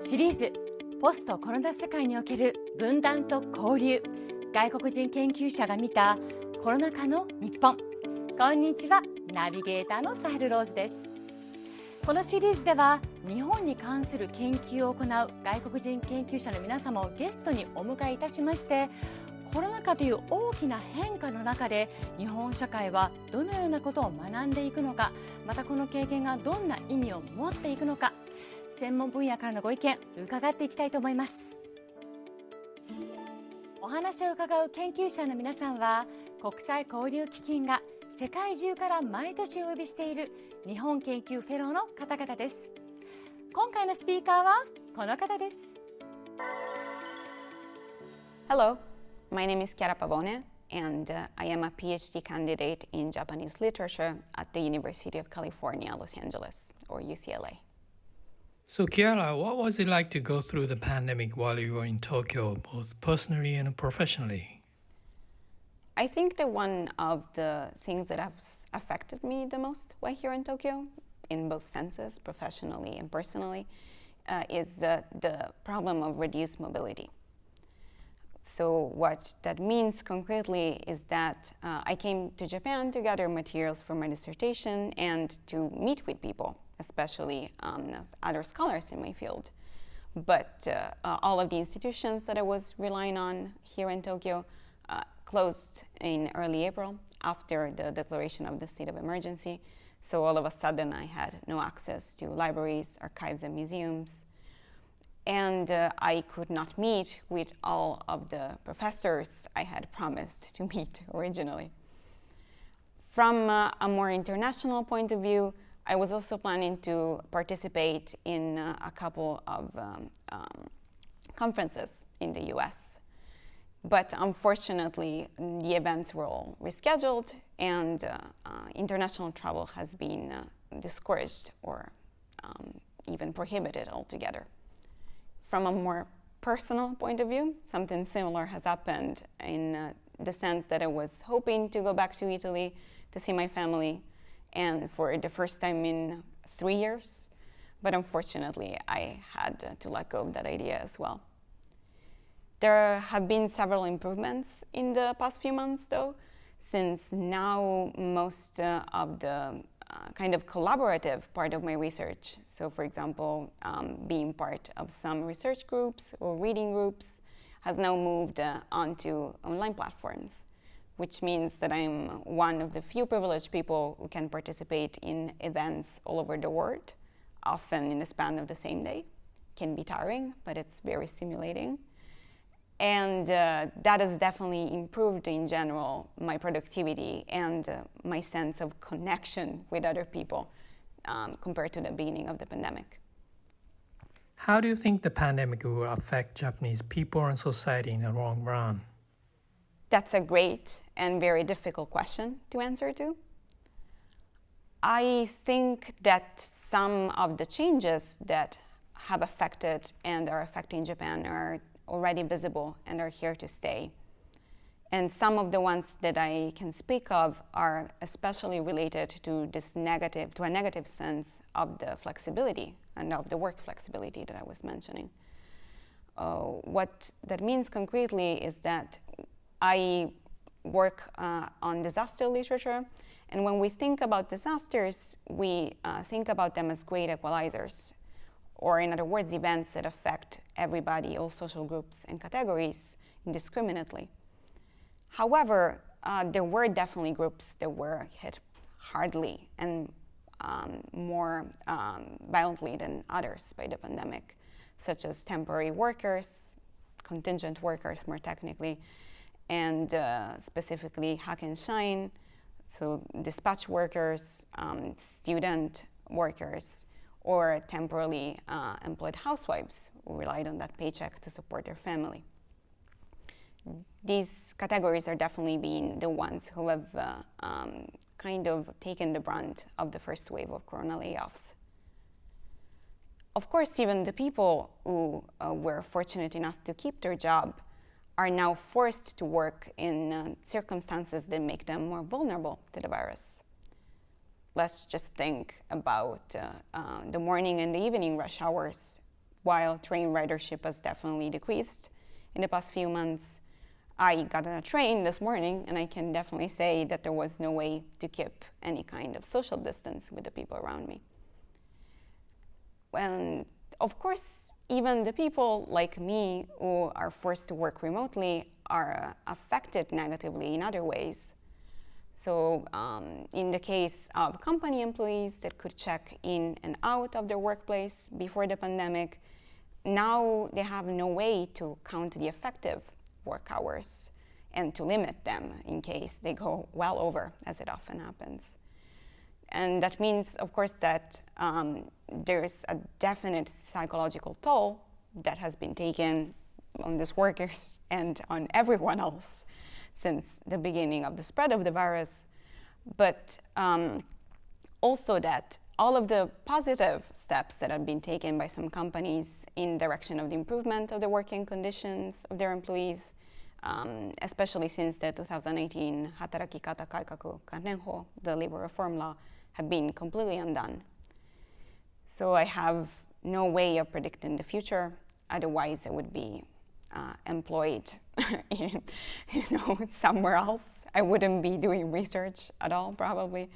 シリーズポストコロナ世界における分断と交流、外国人研究者が見たコロナ禍の日本。こんにちは、ナビゲーターのサヘルローズです。このシリーズでは日本に関する研究を行う外国人研究者の皆様をゲストにお迎えいたしまして、コロナ禍という大きな変化の中で日本社会はどのようなことを学んでいくのか、またこの経験がどんな意味を持っていくのか、専門分野からのご意見伺っていきたいと思います。お話を伺う研究者の皆さんは、国際交流基金が世界中から毎年お呼びしている日本研究フェローの方々です。今回のスピーカーはこの方です。 Hello, my name is Chiara Pavone, and I am a Ph.D. candidate in Japanese literature at the University of California, Los Angeles, or UCLA. So, Chiara, what was it like to go through the pandemic while you were in Tokyo, both personally and professionally? I think that one of the things that has affected me the most while here in Tokyo, in both senses, professionally and personally, is the problem of reduced mobility. So what that means concretely is that I came to Japan to gather materials for my dissertation and to meet with people, especially other scholars in my field. But all of the institutions that I was relying on here in Tokyo closed in early April after the declaration of the state of emergency. So all of a sudden I had no access to libraries, archives, and museums. And I could not meet with all of the professors I had promised to meet originally. From a more international point of view, I was also planning to participate in a couple of conferences in the US. But unfortunately, the events were all rescheduled, and international travel has been discouraged or even prohibited altogether. From a more personal point of view, something similar has happened in the sense that I was hoping to go back to Italy to see my family, and for the first time in 3 years. But unfortunately, I had to let go of that idea as well. There have been several improvements in the past few months, though, since now most of the kind of collaborative part of my research, so for example, being part of some research groups or reading groups, has now moved onto online platforms, which means that I'm one of the few privileged people who can participate in events all over the world, often in the span of the same day. It can be tiring, but it's very stimulating. And that has definitely improved in general my productivity and my sense of connection with other people compared to the beginning of the pandemic. How do you think the pandemic will affect Japanese people and society in the long run? That's a great and very difficult question to answer to. I think that some of the changes that have affected and are affecting Japan are already visible and are here to stay. And some of the ones that I can speak of are especially related to a negative sense of the flexibility and of the work flexibility that I was mentioning. What that means concretely is that I work on disaster literature, and when we think about disasters, we think about them as great equalizers, or in other words, events that affect everybody, all social groups and categories indiscriminately. However, there were definitely groups that were hit hardly and more violently than others by the pandemic, such as temporary workers, contingent workers more technically, and specifically hack and shine, so dispatch workers, student workers, or temporarily employed housewives who relied on that paycheck to support their family. These categories are definitely being the ones who have kind of taken the brunt of the first wave of corona layoffs. Of course, even the people who were fortunate enough to keep their job are now forced to work in circumstances that make them more vulnerable to the virus. Let's just think about the morning and the evening rush hours while train ridership has definitely decreased in the past few months. I got on a train this morning, and I can definitely say that there was no way to keep any kind of social distance with the people around me. And of course, even the people like me who are forced to work remotely are affected negatively in other ways. So in the case of company employees that could check in and out of their workplace before the pandemic, now they have no way to count the effective work hours and to limit them in case they go well over, as it often happens. And that means, of course, that there's a definite psychological toll that has been taken on these workers and on everyone else since the beginning of the spread of the virus, but also that all of the positive steps that have been taken by some companies in direction of the improvement of the working conditions of their employees, especially since the 2018 Hataraki Kata Kaikaku Kanenho, the labor reform law, have been completely undone. So I have no way of predicting the future. Otherwise, I would be employed in, somewhere else. I wouldn't be doing research at all, probably.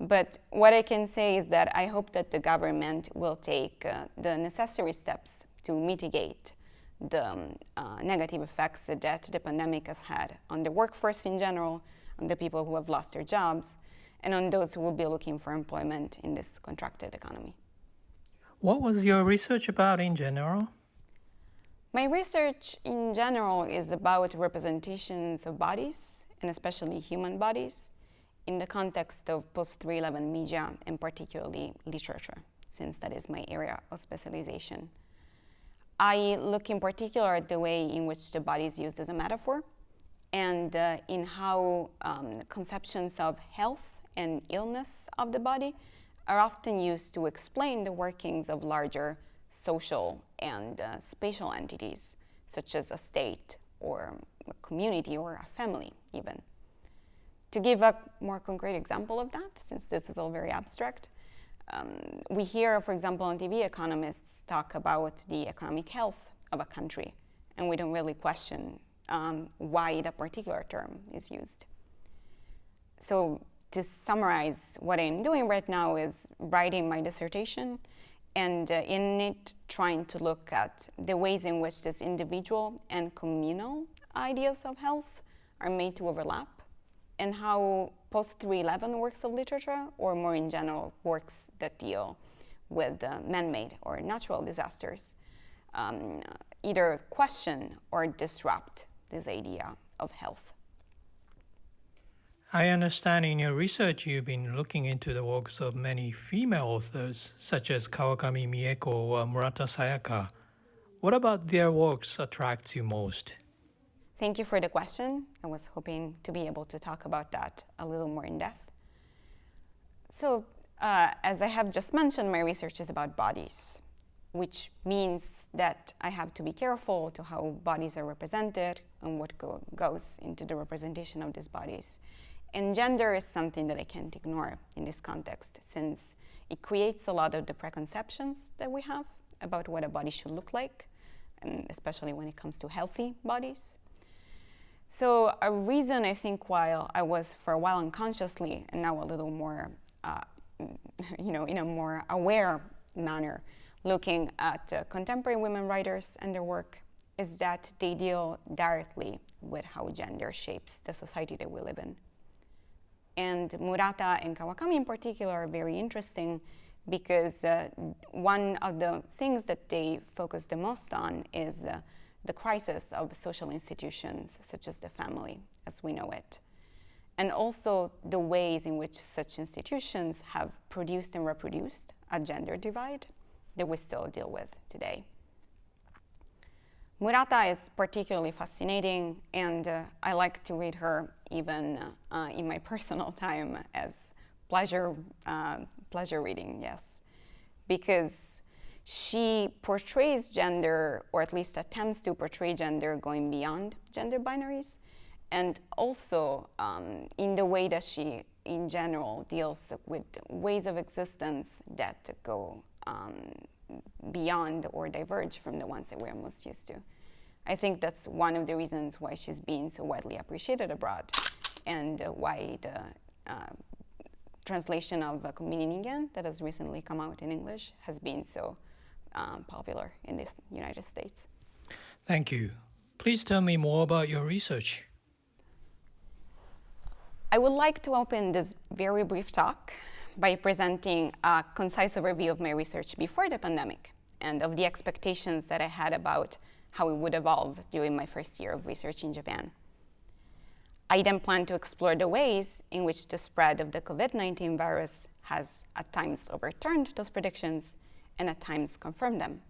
But what I can say is that I hope that the government will take the necessary steps to mitigate the negative effects that the pandemic has had on the workforce in general, on the people who have lost their jobs, and on those who will be looking for employment in this contracted economy. What was your research about in general? My research in general is about representations of bodies, and especially human bodies, in the context of post-3/11 media, and particularly literature, since that is my area of specialization. I look in particular at the way in which the body is used as a metaphor, and in how conceptions of health and illness of the body are often used to explain the workings of larger social and spatial entities, such as a state or a community or a family even. To give a more concrete example of that, since this is all very abstract, we hear, for example, on TV, economists talk about the economic health of a country, and we don't really question why that particular term is used. So to summarize, what I'm doing right now is writing my dissertation, and in it trying to look at the ways in which this individual and communal ideas of health are made to overlap, and how post-3/11 works of literature, or more in general, works that deal with man-made or natural disasters, either question or disrupt this idea of health. I understand in your research you've been looking into the works of many female authors, such as Kawakami Mieko or Murata Sayaka. What about their works attracts you most? Thank you for the question. I was hoping to be able to talk about that a little more in depth. So, as I have just mentioned, my research is about bodies, which means that I have to be careful to how bodies are represented and what goes into the representation of these bodies. And gender is something that I can't ignore in this context, since it creates a lot of the preconceptions that we have about what a body should look like, and especially when it comes to healthy bodies. So a reason I think while I was for a while unconsciously, and now a little more, in a more aware manner, looking at contemporary women writers and their work, is that they deal directly with how gender shapes the society that we live in. And Murata and Kawakami in particular are very interesting because one of the things that they focus the most on is the crisis of social institutions, such as the family, as we know it, and also the ways in which such institutions have produced and reproduced a gender divide that we still deal with today. Murata is particularly fascinating, and I like to read her even in my personal time as pleasure reading, yes, because she portrays gender, or at least attempts to portray gender going beyond gender binaries, and also in the way that she, in general, deals with ways of existence that go beyond or diverge from the ones that we're most used to. I think that's one of the reasons why she's been so widely appreciated abroad, and why the translation of Communiningen that has recently come out in English has been so popular in the United States. Thank you. Please tell me more about your research. I would like to open this very brief talk by presenting a concise overview of my research before the pandemic and of the expectations that I had about how it would evolve during my first year of research in Japan. I then plan to explore the ways in which the spread of the COVID-19 virus has at times overturned those predictions and at times confirmed them.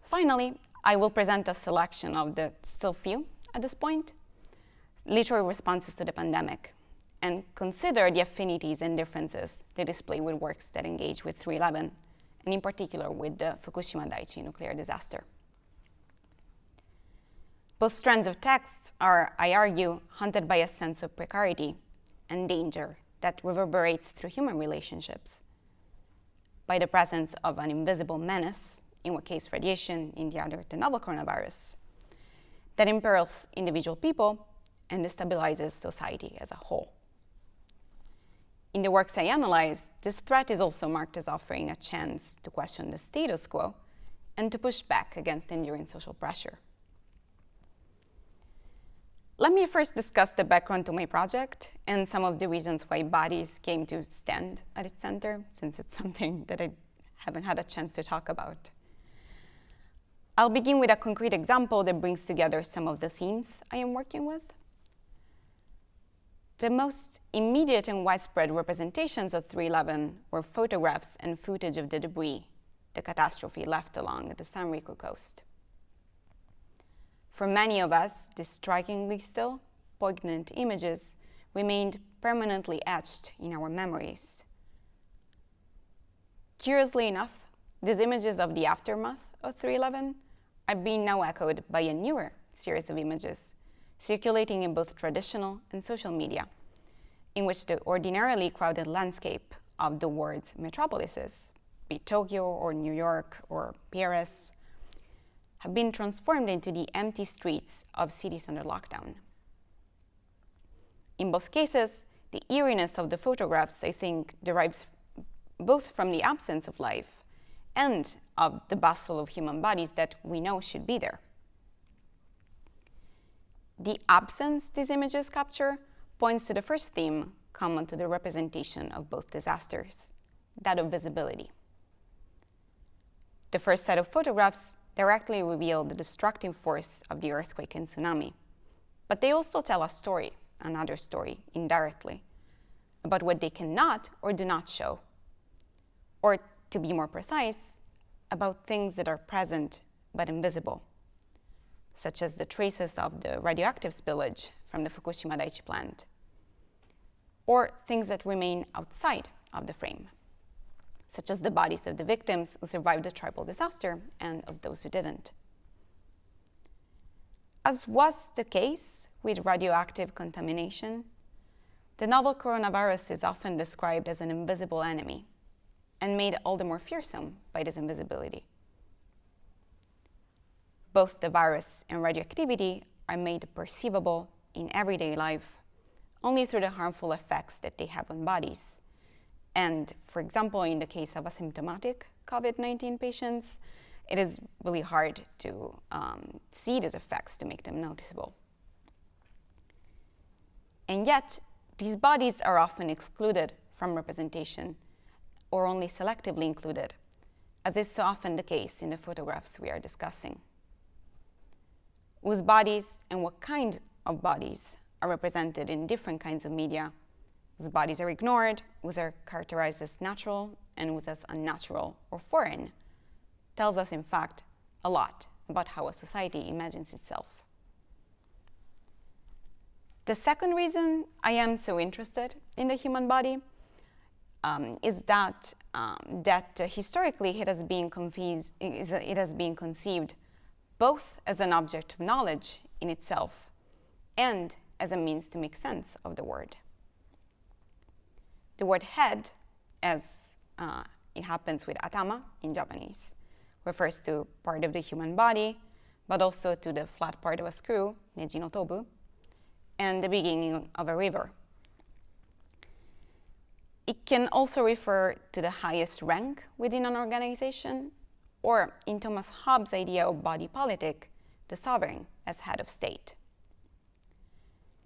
Finally, I will present a selection of the still few, at this point, literary responses to the pandemic, and consider the affinities and differences they display with works that engage with 3/11, and in particular with the Fukushima Daiichi nuclear disaster. Both strands of texts are, I argue, haunted by a sense of precarity and danger that reverberates through human relationships, by the presence of an invisible menace, in one case radiation, in the other the novel coronavirus, that imperils individual people and destabilizes society as a whole. In the works I analyze, this threat is also marked as offering a chance to question the status quo and to push back against enduring social pressure. Let me first discuss the background to my project and some of the reasons why bodies came to stand at its center, since it's something that I haven't had a chance to talk about. I'll begin with a concrete example that brings together some of the themes I am working with. The most immediate and widespread representations of 3/11 were photographs and footage of the debris the catastrophe left along the Sanriku coast. For many of us, these strikingly still, poignant images remained permanently etched in our memories. Curiously enough, these images of the aftermath of 3/11 are being now echoed by a newer series of images circulating in both traditional and social media, in which the ordinarily crowded landscape of the world's metropolises, be it Tokyo or New York or Paris, have been transformed into the empty streets of cities under lockdown. In both cases, the eeriness of the photographs, I think, derives both from the absence of life and of the bustle of human bodies that we know should be there. The absence these images capture points to the first theme common to the representation of both disasters, that of visibility. The first set of photographs directly reveal the destructive force of the earthquake and tsunami, but they also tell a story, another story, indirectly, about what they cannot or do not show, or to be more precise, about things that are present but invisible, such as the traces of the radioactive spillage from the Fukushima Daiichi plant, or things that remain outside of the frame, such as the bodies of the victims who survived the tribal disaster and of those who didn't. As was the case with radioactive contamination, the novel coronavirus is often described as an invisible enemy and made all the more fearsome by this invisibility. Both the virus and radioactivity are made perceivable in everyday life only through the harmful effects that they have on bodies. And for example, in the case of asymptomatic COVID-19 patients, it is really hard to see these effects to make them noticeable. And yet, these bodies are often excluded from representation or only selectively included, as is so often the case in the photographs we are discussing. Whose bodies and what kind of bodies are represented in different kinds of media, whose bodies are ignored, whose are characterized as natural, and whose as unnatural or foreign, tells us, in fact, a lot about how a society imagines itself. The second reason I am so interested in the human body is that historically it has been conceived both as an object of knowledge in itself and as a means to make sense of the word. The word head, as it happens with atama in Japanese, refers to part of the human body, but also to the flat part of a screw, neji no tobu, and the beginning of a river. It can also refer to the highest rank within an organization, or in Thomas Hobbes' idea of body politic, the sovereign as head of state.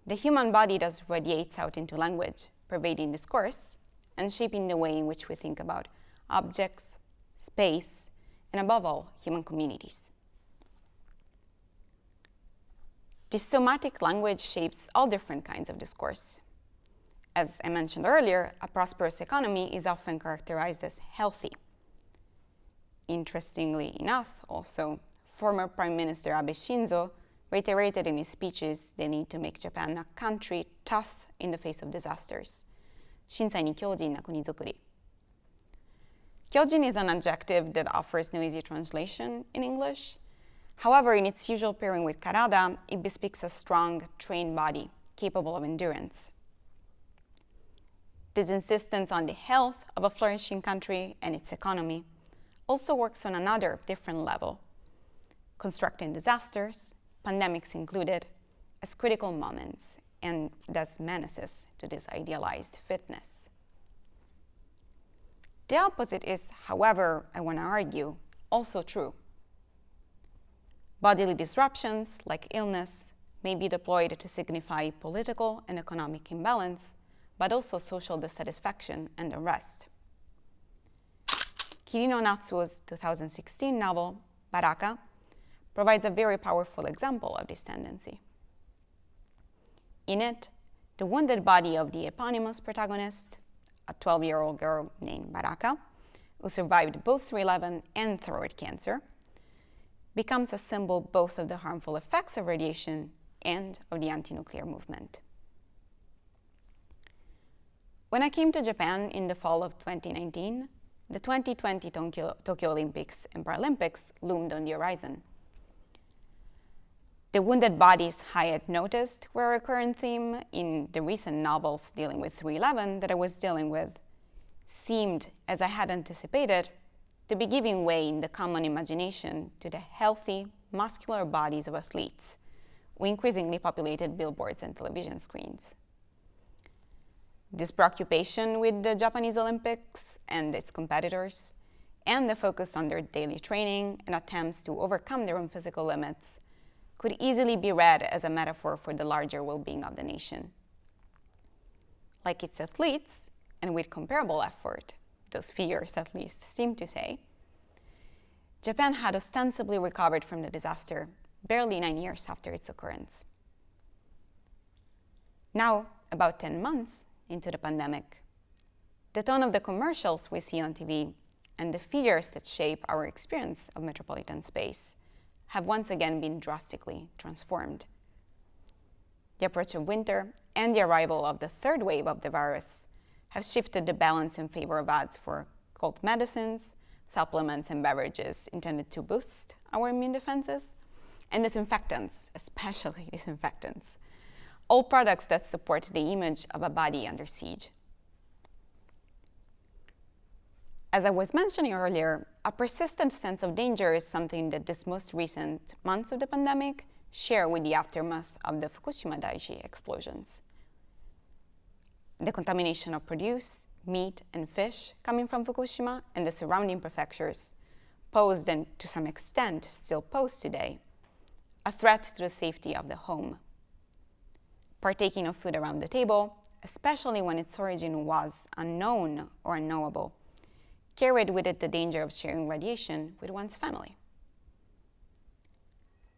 The human body thus radiates out into language, pervading discourse, and shaping the way in which we think about objects, space, and above all, human communities. This somatic language shapes all different kinds of discourse. As I mentioned earlier, a prosperous economy is often characterized as healthy. Interestingly enough, also, former Prime Minister Abe Shinzo reiterated in his speeches the need to make Japan a country tough in the face of disasters. 震災に強靭な国づくり. Kyojin is an adjective that offers no easy translation in English. However, in its usual pairing with karada, it bespeaks a strong, trained body capable of endurance. This insistence on the health of a flourishing country and its economy also works on another different level, constructing disasters, pandemics included, as critical moments and thus menaces to this idealized fitness. The opposite is, however, I want to argue, also true. Bodily disruptions, like illness, may be deployed to signify political and economic imbalance, but also social dissatisfaction and unrest. Kirino Natsuo's 2016 novel, Baraka, provides a very powerful example of this tendency. In it, the wounded body of the eponymous protagonist, a 12-year-old girl named Baraka, who survived both 3/11 and throat cancer, becomes a symbol both of the harmful effects of radiation and of the anti-nuclear movement. When I came to Japan in the fall of 2019, the 2020 Tokyo Olympics and Paralympics loomed on the horizon. The wounded bodies I had noticed were a recurrent theme in the recent novels dealing with 3/11 that I was dealing with, seemed, as I had anticipated, to be giving way in the common imagination to the healthy, muscular bodies of athletes who increasingly populated billboards and television screens. This preoccupation with the Japanese Olympics and its competitors, and the focus on their daily training and attempts to overcome their own physical limits, could easily be read as a metaphor for the larger well-being of the nation. Like its athletes, and with comparable effort, those figures at least seem to say, Japan had ostensibly recovered from the disaster barely 9 years after its occurrence. Now, about 10 months into the pandemic, the tone of the commercials we see on TV and the figures that shape our experience of metropolitan space have once again been drastically transformed. The approach of winter and the arrival of the third wave of the virus have shifted the balance in favor of ads for cold medicines, supplements, and beverages intended to boost our immune defenses, and disinfectants, especially disinfectants, all products that support the image of a body under siege. As I was mentioning earlier, a persistent sense of danger is something that these most recent months of the pandemic share with the aftermath of the Fukushima Daiichi explosions. The contamination of produce, meat, and fish coming from Fukushima and the surrounding prefectures posed, and to some extent still pose today, a threat to the safety of the home. Partaking of food around the table, especially when its origin was unknown or unknowable, carried with it the danger of sharing radiation with one's family.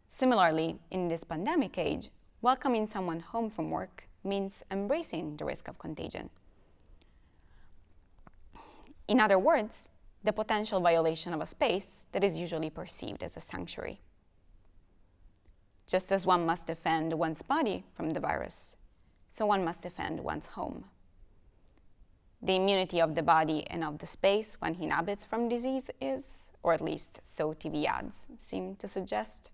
Similarly, in this pandemic age, welcoming someone home from work means embracing the risk of contagion. In other words, the potential violation of a space that is usually perceived as a sanctuary. Just as one must defend one's body from the virus, so one must defend one's home. The immunity of the body and of the space one inhabits from disease is, or at least so TV ads seem to suggest,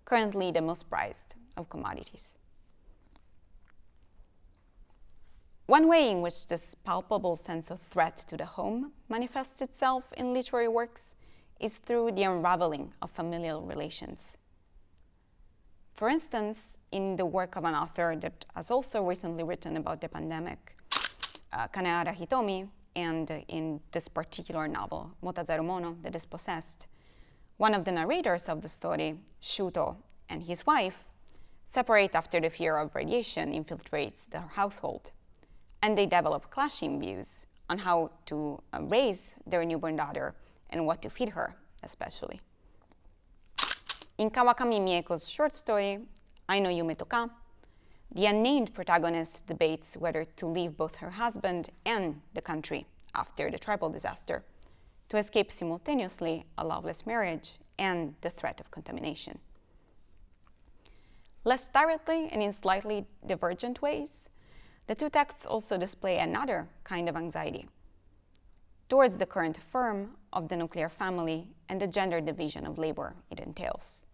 currently the most prized of commodities. One way in which this palpable sense of threat to the home manifests itself in literary works is through the unraveling of familial relations. For instance, in the work of an author that has also recently written about the pandemic, Kanehara Hitomi, and in this particular novel, Motazaru Mono, The Dispossessed, one of the narrators of the story, Shuto, and his wife separate after the fear of radiation infiltrates their household, and they develop clashing views on how to raise their newborn daughter and what to feed her, especially. In Kawakami Mieko's short story, Ai no Yume to Ka, the unnamed protagonist debates whether to leave both her husband and the country after the tribal disaster to escape simultaneously a loveless marriage and the threat of contamination. Less directly and in slightly divergent ways, the two texts also display another kind of anxiety towards the current form of the nuclear family and the gender division of labor it entails.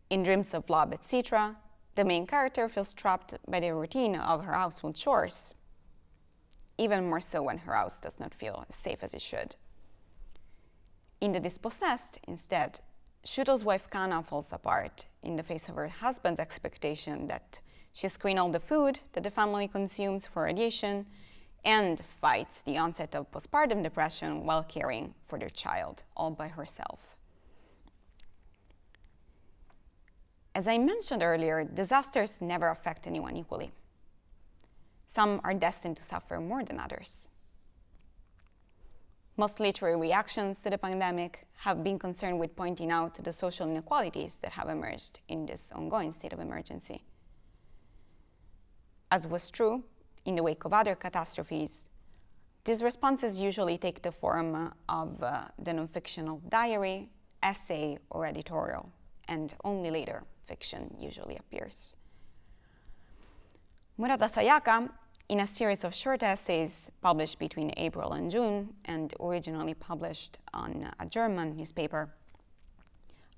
In Dreams of Love, etc., the main character feels trapped by the routine of her household chores, even more so when her house does not feel as safe as it should. In The Dispossessed, instead, Shuto's wife Kana falls apart in the face of her husband's expectation that she screen all the food that the family consumes for radiation and fights the onset of postpartum depression while caring for their child, all by herself. As I mentioned earlier, disasters never affect anyone equally. Some are destined to suffer more than others. Most literary reactions to the pandemic have been concerned with pointing out the social inequalities that have emerged in this ongoing state of emergency. As was true in the wake of other catastrophes, these responses usually take the form of the non-fictional diary, essay, or editorial, and only later fiction usually appears. Murata Sayaka, in a series of short essays published between April and June and originally published on a German newspaper,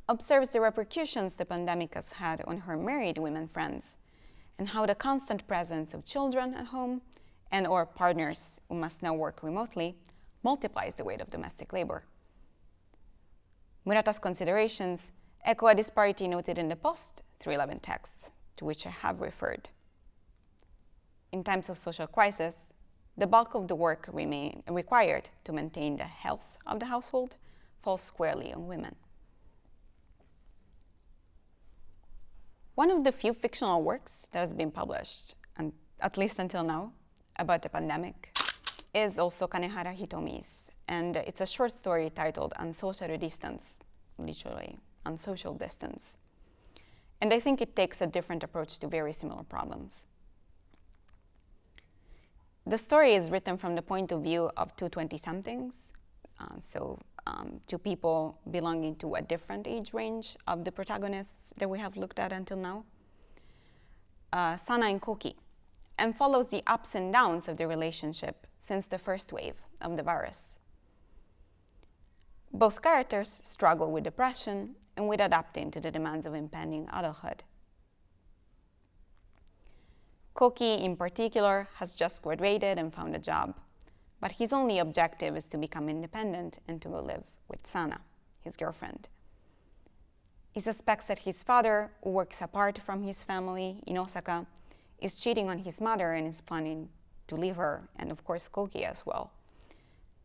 observes the repercussions the pandemic has had on her married women friends and how the constant presence of children at home and or partners who must now work remotely multiplies the weight of domestic labor. Murata's considerations echo a disparity noted in the post-3/11 texts, to which I have referred. In times of social crisis, the bulk of the work required to maintain the health of the household falls squarely on women. One of the few fictional works that has been published, and at least until now, about the pandemic is also Kanehara Hitomi's, and it's a short story titled Unsocial Distance, literally, unsocial distance. And I think it takes a different approach to very similar problems. The story is written from the point of view of two 20-somethings, two people belonging to a different age range of the protagonists that we have looked at until now, Sana and Koki, and follows the ups and downs of the relationship since the first wave of the virus. Both characters struggle with depression and with adapting to the demands of impending adulthood. Koki, in particular, has just graduated and found a job, but his only objective is to become independent and to go live with Sana, his girlfriend. He suspects that his father, who works apart from his family in Osaka, is cheating on his mother and is planning to leave her, and of course Koki as well.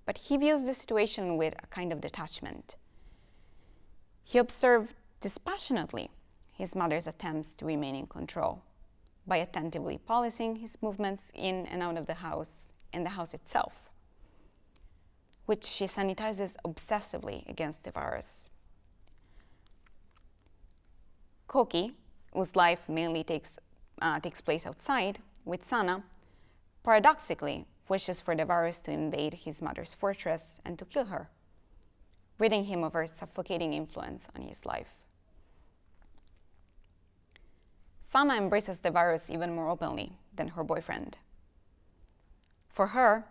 But he views the situation with a kind of detachment. He observed dispassionately his mother's attempts to remain in control by attentively policing his movements in and out of the house and the house itself, which she sanitizes obsessively against the virus. Koki, whose life mainly takes place outside with Sana, paradoxically wishes for the virus to invade his mother's fortress and to kill her, ridding him of her suffocating influence on his life. Sana embraces the virus even more openly than her boyfriend. For her,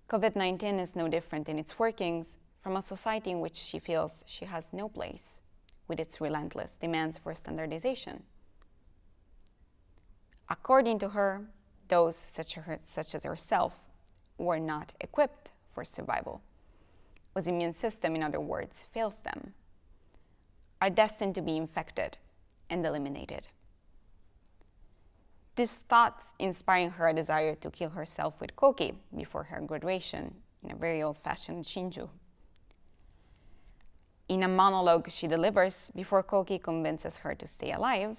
COVID-19 is no different in its workings from a society in which she feels she has no place, with its relentless demands for standardization. According to her, those such as herself were not equipped for survival, whose immune system, in other words, fails them, are destined to be infected and eliminated. These thoughts inspiring her a desire to kill herself with koki before her graduation in a very old-fashioned shinju. In a monologue she delivers before koki convinces her to stay alive,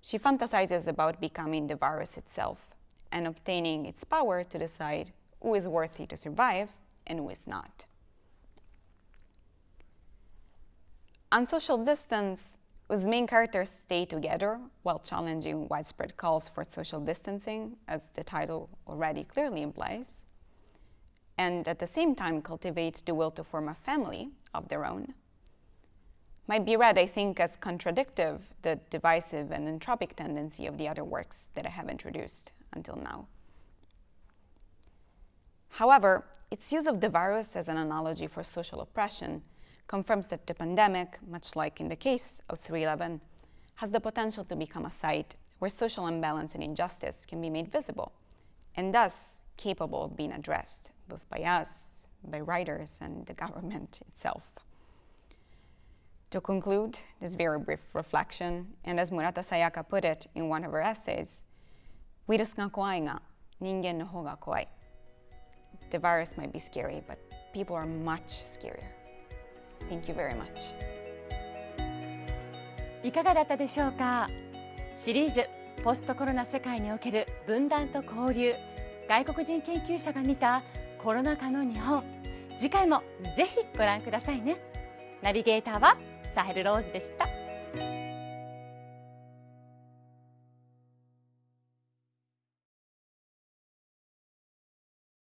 she fantasizes about becoming the virus itself and obtaining its power to decide who is worthy to survive and who is not. On Social Distance, whose main characters stay together while challenging widespread calls for social distancing, as the title already clearly implies, and at the same time cultivate the will to form a family of their own, might be read, I think, as contradictive the divisive and entropic tendency of the other works that I have introduced until now. However, its use of the virus as an analogy for social oppression confirms that the pandemic, much like in the case of 3/11, has the potential to become a site where social imbalance and injustice can be made visible, and thus capable of being addressed, both by us, by writers, and the government itself. To conclude this very brief reflection, and as Murata Sayaka put it in one of her essays, ウイルスが怖いが人間の方が怖い. The virus might be scary, but people are much scarier. Thank you very much. いかがだったでしょうか。シリーズポストコロナ世界における分断と交流、外国人研究者が見たコロナ禍の日本。次回もぜひご覧くださいね。ナビゲーターはサヘルローズでした。